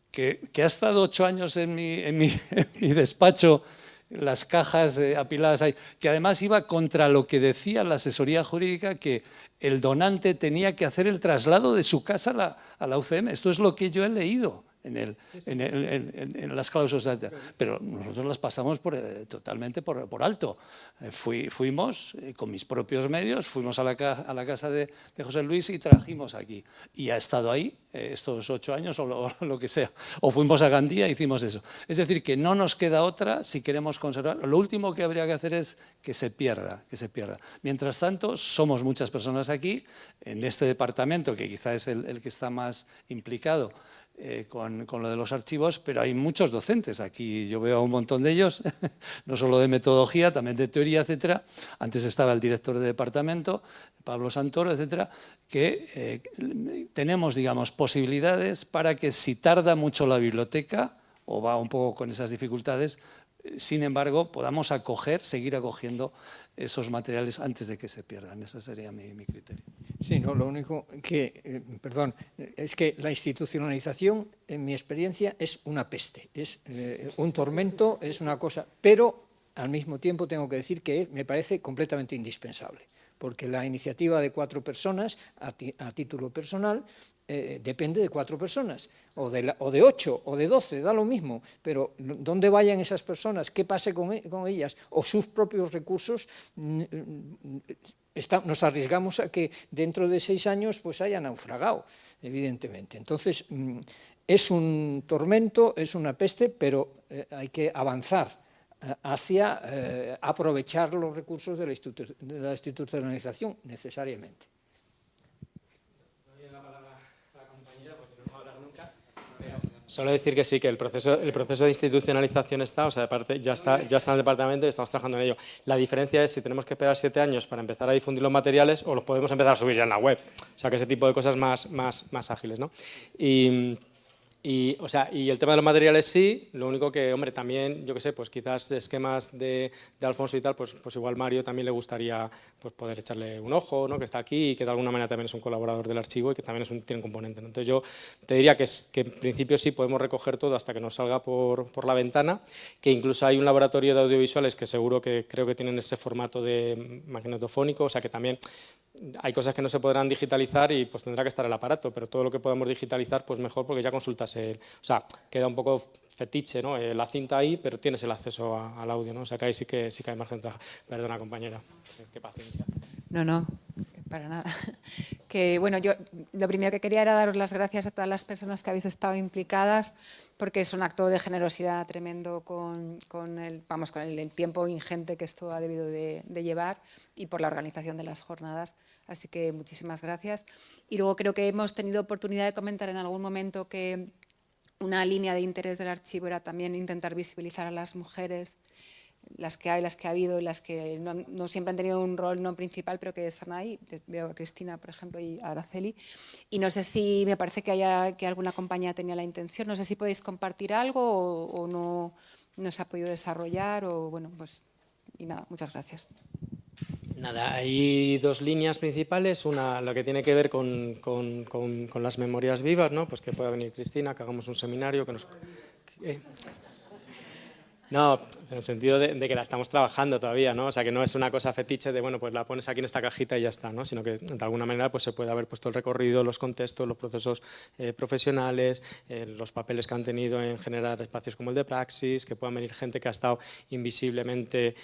Que ha estado 8 años en mi despacho, las cajas apiladas ahí, que además iba contra lo que decía la asesoría jurídica, que el donante tenía que hacer el traslado de su casa a la UCM. Esto es lo que yo he leído en las cláusulas, pero nosotros las pasamos totalmente por alto. Fuimos con mis propios medios, fuimos a la casa de José Luis y trajimos aquí. Y ha estado ahí estos 8 años o lo que sea. O fuimos a Gandía e hicimos eso. Es decir, que no nos queda otra si queremos conservar. Lo último que habría que hacer es que se pierda, Mientras tanto, somos muchas personas aquí, en este departamento, que quizá es el que está más implicado con lo de los archivos, pero hay muchos docentes aquí. Yo veo a un montón de ellos, no solo de metodología, también de teoría, etcétera. Antes estaba el director de departamento, Pablo Santoro, etcétera, que tenemos, digamos, posibilidades para que si tarda mucho la biblioteca, o va un poco con esas dificultades, sin embargo, podamos seguir acogiendo esos materiales antes de que se pierdan. Ese sería mi criterio. Sí, no, lo único que, perdón, es que la institucionalización, en mi experiencia, es una peste, es un tormento, es una cosa, pero al mismo tiempo tengo que decir que me parece completamente indispensable, porque la iniciativa de 4 personas, a título personal, depende de 4 personas, o de 8, o de 12, da lo mismo, pero dónde vayan esas personas, qué pase con ellas, o sus propios recursos, nos arriesgamos a que dentro de 6 años pues haya naufragado, evidentemente. Entonces, es un tormento, es una peste, pero hay que avanzar hacia aprovechar los recursos de la institucionalización necesariamente. Solo decir que sí, que el proceso de institucionalización está, o sea, aparte ya está en el departamento y estamos trabajando en ello. La diferencia es si tenemos que esperar 7 años para empezar a difundir los materiales o los podemos empezar a subir ya en la web. O sea, que ese tipo de cosas más ágiles, ¿no? Y el tema de los materiales sí, lo único que, hombre, también, yo qué sé, pues quizás esquemas de Alfonso y tal, pues igual Mario también le gustaría pues poder echarle un ojo, ¿no?, que está aquí y que de alguna manera también es un colaborador del archivo y que también tiene un componente, ¿no? Entonces yo te diría que en principio sí podemos recoger todo hasta que nos salga por la ventana, que incluso hay un laboratorio de audiovisuales que seguro que creo que tienen ese formato de magnetofónico, o sea que también hay cosas que no se podrán digitalizar y pues tendrá que estar el aparato, pero todo lo que podamos digitalizar pues mejor, porque ya consultas o sea, queda un poco fetiche, ¿no?, la cinta ahí, pero tienes el acceso al audio, ¿no? O sea que ahí sí que hay margen de trabajo. Perdona, compañera, qué paciencia. No, para nada. Que bueno, yo lo primero que quería era daros las gracias a todas las personas que habéis estado implicadas, porque es un acto de generosidad tremendo con el tiempo ingente que esto ha debido de llevar y por la organización de las jornadas. Así que muchísimas gracias. Y luego creo que hemos tenido oportunidad de comentar en algún momento que una línea de interés del archivo era también intentar visibilizar a las mujeres, las que hay, las que ha habido, las que no siempre han tenido un rol no principal, pero que están ahí. Veo a Cristina, por ejemplo, y a Araceli. Y no sé si, me parece que alguna compañía tenía la intención, no sé si podéis compartir algo o no se ha podido desarrollar, o bueno, pues, y nada, muchas gracias. Nada, hay 2 líneas principales, una la que tiene que ver con las memorias vivas, ¿no? Pues que pueda venir Cristina, que hagamos un seminario, que nos... No, en el sentido de que la estamos trabajando todavía, ¿no? O sea, que no es una cosa fetiche de, bueno, pues la pones aquí en esta cajita y ya está, ¿no? Sino que de alguna manera pues se puede haber puesto el recorrido, los contextos, los procesos profesionales, los papeles que han tenido en generar espacios como el de Praxis, que puedan venir gente que ha estado invisiblemente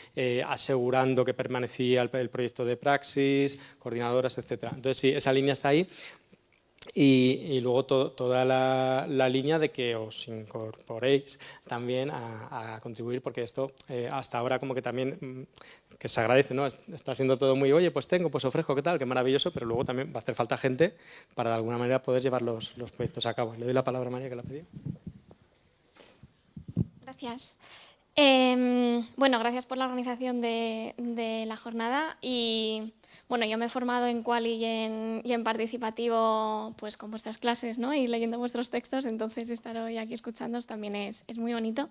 asegurando que permanecía el proyecto de Praxis, coordinadoras, etcétera. Entonces, sí, esa línea está ahí. Y luego toda la línea de que os incorporéis también a contribuir, porque esto hasta ahora como que también que se agradece, ¿no? Está siendo todo muy, oye, pues tengo, pues ofrezco, ¿qué tal? Qué maravilloso, pero luego también va a hacer falta gente para de alguna manera poder llevar los proyectos a cabo. Le doy la palabra a María, que la ha pedido. Gracias. Bueno, gracias por la organización de la jornada y bueno, yo me he formado en Quali y en participativo pues con vuestras clases, ¿no? Y leyendo vuestros textos, entonces estar hoy aquí escuchándoos también es muy bonito.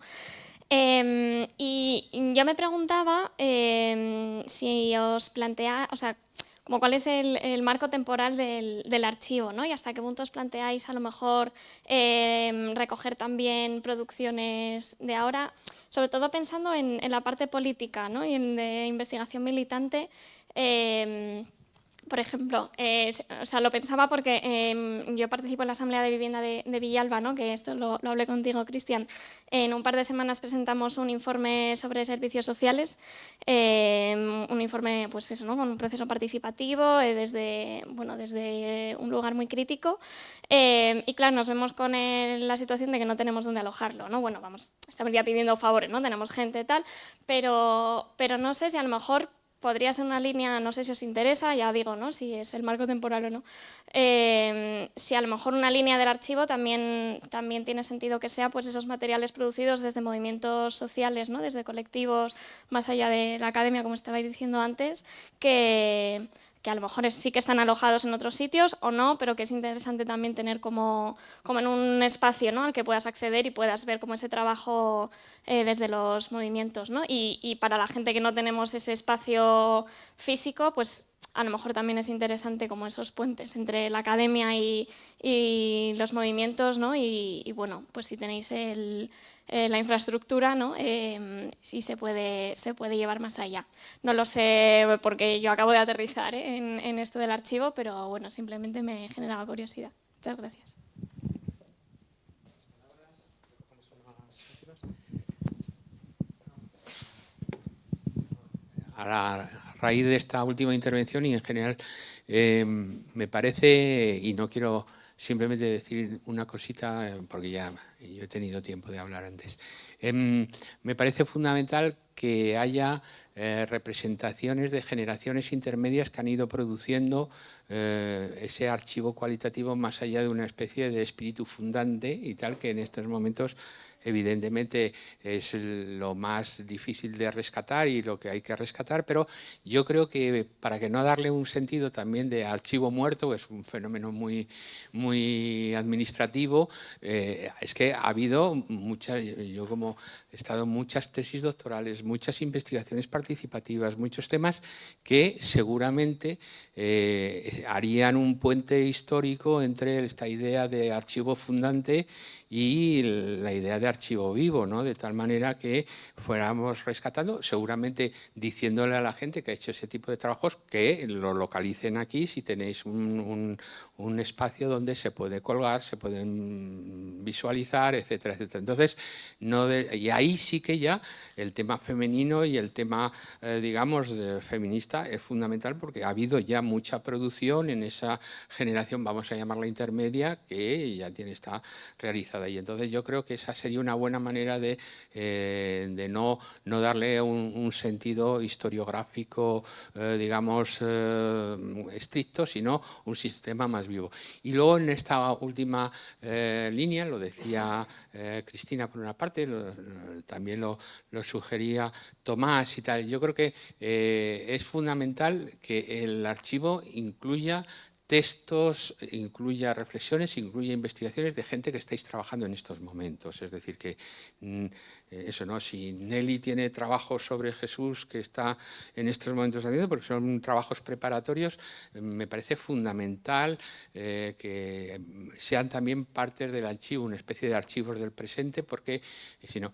Y yo me preguntaba si os plantea, o sea, como cuál es el marco temporal del archivo, ¿no? Y hasta qué punto os planteáis a lo mejor recoger también producciones de ahora, sobre todo pensando en la parte política, ¿no? Y en de investigación militante. Por ejemplo, o sea, lo pensaba porque yo participo en la Asamblea de Vivienda de Villalba, ¿no? Que esto lo hablé contigo, Cristian. En un par de semanas presentamos un informe sobre servicios sociales, un informe, pues eso, ¿no? Con un proceso participativo desde un lugar muy crítico. Y claro, nos vemos con la situación de que no tenemos dónde alojarlo, ¿no? Bueno, estamos ya pidiendo favores, ¿no? Tenemos gente y tal, pero no sé si a lo mejor podría ser una línea, no sé si os interesa, ya digo, ¿no? Si es el marco temporal o no. Si a lo mejor una línea del archivo también tiene sentido que sea pues esos materiales producidos desde movimientos sociales, ¿no? Desde colectivos, más allá de la academia, como estabais diciendo antes, que a lo mejor sí que están alojados en otros sitios o no, pero que es interesante también tener como en un espacio, ¿no? Al que puedas acceder y puedas ver como ese trabajo desde los movimientos, ¿no? Y para la gente que no tenemos ese espacio físico, pues a lo mejor también es interesante como esos puentes entre la academia y los movimientos, ¿no? Y bueno, pues si tenéis la infraestructura, ¿no? Sí se puede llevar más allá. No lo sé porque yo acabo de aterrizar en esto del archivo, pero bueno, simplemente me generaba curiosidad. Muchas gracias. A raíz de esta última intervención y en general me parece, y no quiero simplemente decir una cosita, porque ya yo he tenido tiempo de hablar antes, me parece fundamental que haya representaciones de generaciones intermedias que han ido produciendo ese archivo cualitativo más allá de una especie de espíritu fundante y tal, que en estos momentos evidentemente es lo más difícil de rescatar y lo que hay que rescatar, pero yo creo que para que no darle un sentido también de archivo muerto, que es un fenómeno muy administrativo, es que ha habido muchas, yo como he estado en muchas tesis doctorales, muchas investigaciones participativas, muchos temas que seguramente harían un puente histórico entre esta idea de archivo fundante y la idea de archivo vivo, ¿no? De tal manera que fuéramos rescatando, seguramente diciéndole a la gente que ha hecho ese tipo de trabajos que lo localicen aquí si tenéis un espacio donde se puede colgar, se pueden visualizar, etcétera, etcétera. Entonces, y ahí sí que ya el tema femenino y el tema, digamos, feminista es fundamental porque ha habido ya mucha producción en esa generación, vamos a llamarla intermedia, que ya está realizada. Y entonces yo creo que esa sería una buena manera de no darle un sentido historiográfico, digamos, estricto, sino un sistema más vivo. Y luego en esta última línea, lo decía Cristina por una parte, también lo sugería Tomás y tal, yo creo que es fundamental que el archivo incluya textos, incluya reflexiones, incluya investigaciones de gente que estáis trabajando en estos momentos. Es decir, que eso, ¿no? Si Nelly tiene trabajos sobre Jesús que está en estos momentos haciendo, porque son trabajos preparatorios, me parece fundamental que sean también partes del archivo, una especie de archivos del presente, porque si no,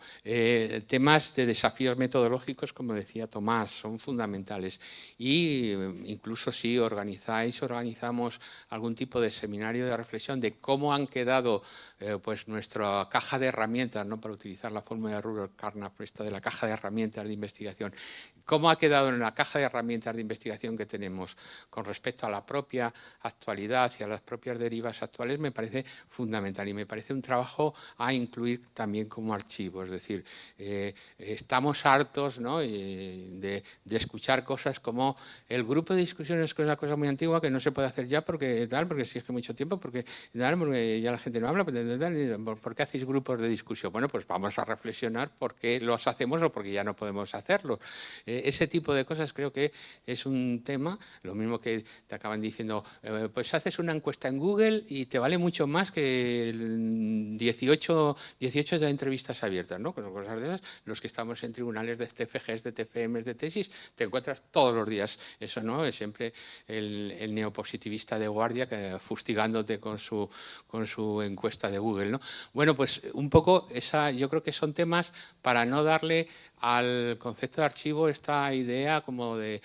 temas de desafíos metodológicos, como decía Tomás, son fundamentales. Y incluso si organizamos algún tipo de seminario de reflexión de cómo han quedado pues nuestra caja de herramientas, ¿no? Para utilizar la fórmula de Rudolf Carnap, esta de la caja de herramientas de investigación. ¿Cómo ha quedado en la caja de herramientas de investigación que tenemos con respecto a la propia actualidad y a las propias derivas actuales? Me parece fundamental y me parece un trabajo a incluir también como archivo. Es decir, estamos hartos, ¿no? de escuchar cosas como el grupo de discusiones, que es una cosa muy antigua que no se puede hacer ya porque exige mucho tiempo, porque ya la gente no habla. ¿Por qué hacéis grupos de discusión? Bueno, pues vamos a reflexionar por qué los hacemos o porque ya no podemos hacerlo. Ese tipo de cosas creo que es un tema, lo mismo que te acaban diciendo, pues haces una encuesta en Google y te vale mucho más que 18 de entrevistas abiertas, ¿no? Con cosas de esas, los que estamos en tribunales de TFGs, de TFMs, de tesis, te encuentras todos los días eso, ¿no? Es siempre el neopositivista de guardia fustigándote con su encuesta de Google, ¿no? Bueno, pues un poco yo creo que son temas para no darle al concepto de archivo esta idea como de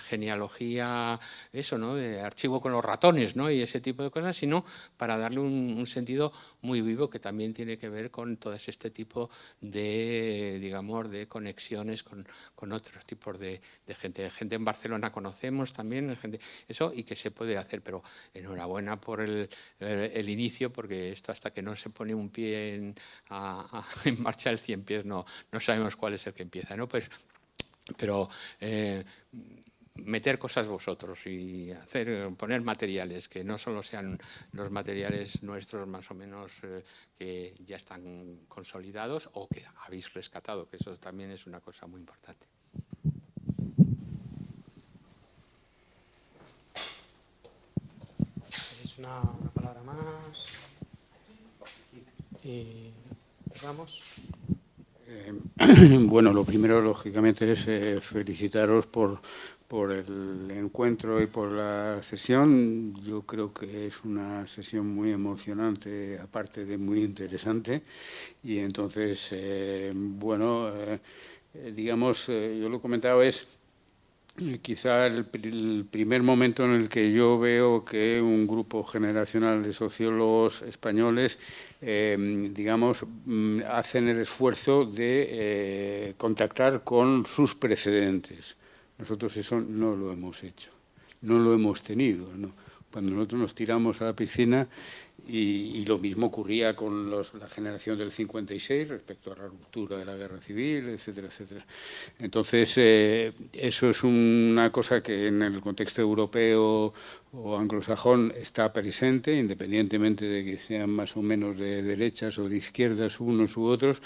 genealogía, eso, ¿no? De archivo con los ratones, ¿no? Y ese tipo de cosas, sino para darle un sentido muy vivo que también tiene que ver con todo este tipo de, digamos, de conexiones con otros tipos de gente. Gente en Barcelona conocemos también, gente, eso, y que se puede hacer, pero enhorabuena por el inicio, porque esto hasta que no se pone un pie en marcha el 100 pies no sabemos cuál es el que empieza, ¿no? Pues, pero meter cosas vosotros y poner materiales que no solo sean los materiales nuestros más o menos que ya están consolidados o que habéis rescatado, que eso también es una cosa muy importante. ¿Es una palabra más? Y vamos. Bueno, lo primero, lógicamente, es felicitaros por el encuentro y por la sesión. Yo creo que es una sesión muy emocionante, aparte de muy interesante. Y entonces, digamos, yo lo he comentado, es quizá el primer momento en el que yo veo que un grupo generacional de sociólogos españoles, digamos, hacen el esfuerzo de contactar con sus precedentes. Nosotros eso no lo hemos hecho, no lo hemos tenido, ¿no? Cuando nosotros nos tiramos a la piscina, y lo mismo ocurría con la generación del 56 respecto a la ruptura de la guerra civil, etcétera, etcétera. Entonces, eso es una cosa que en el contexto europeo o anglosajón está presente, independientemente de que sean más o menos de derechas o de izquierdas unos u otros.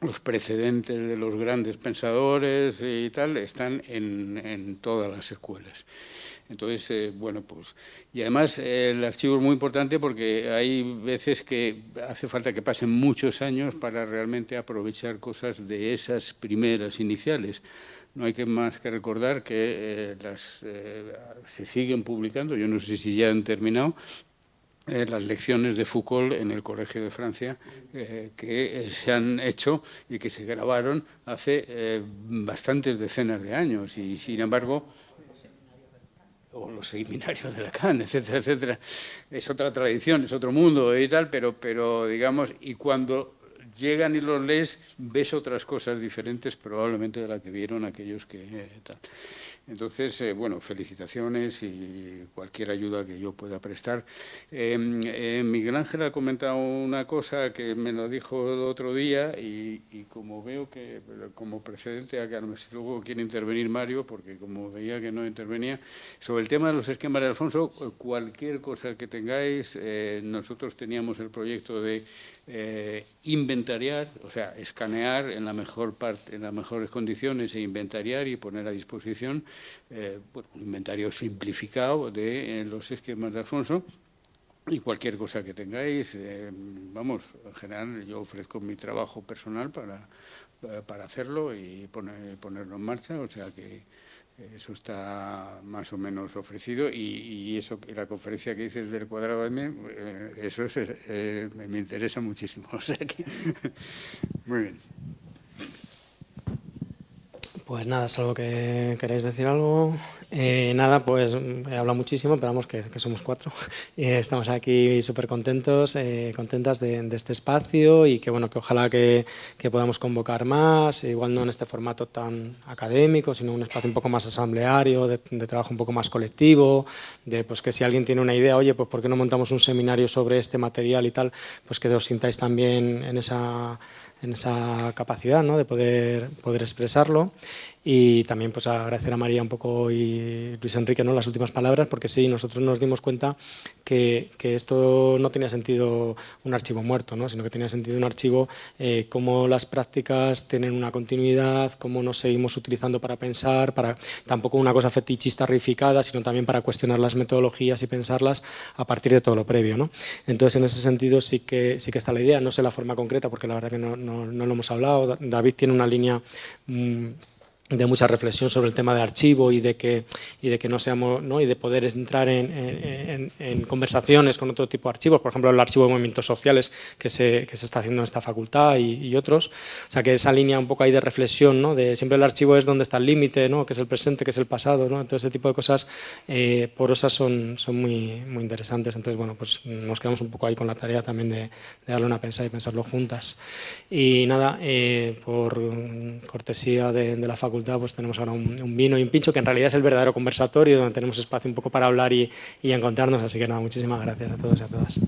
Los precedentes de los grandes pensadores y tal están en todas las escuelas. Entonces, bueno, pues... Y además el archivo es muy importante porque hay veces que hace falta que pasen muchos años para realmente aprovechar cosas de esas primeras iniciales. No hay más que recordar que se siguen publicando, yo no sé si ya han terminado, las lecciones de Foucault en el Colegio de Francia que se han hecho y que se grabaron hace bastantes decenas de años y, sin embargo, o los seminarios de Lacan, etcétera, etcétera. Es otra tradición, es otro mundo y tal, pero digamos, y cuando llegan y los lees, ves otras cosas diferentes probablemente de las que vieron aquellos que tal. Entonces, bueno, felicitaciones y cualquier ayuda que yo pueda prestar. Miguel Ángel ha comentado una cosa que me lo dijo el otro día y como veo que, como precedente a que a lo mejor luego quiere intervenir Mario, porque como veía que no intervenía, sobre el tema de los esquemas de Alfonso, cualquier cosa que tengáis, nosotros teníamos el proyecto de inventariar, o sea, escanear en la mejor parte, en las mejores condiciones e inventariar y poner a disposición un inventario simplificado de los esquemas de Alfonso. y cualquier cosa que tengáis, vamos, en general yo ofrezco mi trabajo personal para hacerlo y ponerlo en marcha, o sea que eso está más o menos ofrecido y eso, la conferencia que dices del cuadrado M, eso me interesa muchísimo, o sea que muy bien. Pues nada, salvo que queréis decir algo. Nada, pues he hablado muchísimo, pero vamos, que somos 4. Estamos aquí súper contentos, contentas de este espacio y que, bueno, que ojalá que podamos convocar más, igual no en este formato tan académico, sino un espacio un poco más asambleario, de trabajo un poco más colectivo, de pues que si alguien tiene una idea, oye, pues ¿por qué no montamos un seminario sobre este material y tal? Pues que os sintáis también en esa capacidad, ¿no?, de poder expresarlo. Y también pues agradecer a María un poco y Luis Enrique, ¿no?, las últimas palabras, porque sí, nosotros nos dimos cuenta que esto no tenía sentido un archivo muerto, ¿no?, sino que tenía sentido un archivo, cómo las prácticas tienen una continuidad, cómo nos seguimos utilizando para pensar, tampoco una cosa fetichista rificada, sino también para cuestionar las metodologías y pensarlas a partir de todo lo previo, ¿no? Entonces, en ese sentido sí que está la idea, no sé la forma concreta, porque la verdad que no lo hemos hablado. David tiene una línea de mucha reflexión sobre el tema de archivo y de que no seamos, ¿no?, y de poder entrar en conversaciones con otro tipo de archivos, por ejemplo el archivo de movimientos sociales que se está haciendo en esta facultad y otros, o sea que esa línea un poco ahí de reflexión, ¿no?, de siempre el archivo es donde está el límite, ¿no?, que es el presente, que es el pasado, ¿no?, todo ese tipo de cosas porosas son muy, muy interesantes. Entonces, bueno, pues nos quedamos un poco ahí con la tarea también de darle una pensada y pensarlo juntas. Y nada, por cortesía de la facultad, pues tenemos ahora un vino y un pincho, que en realidad es el verdadero conversatorio, donde tenemos espacio un poco para hablar y encontrarnos. Así que nada, muchísimas gracias a todos y a todas.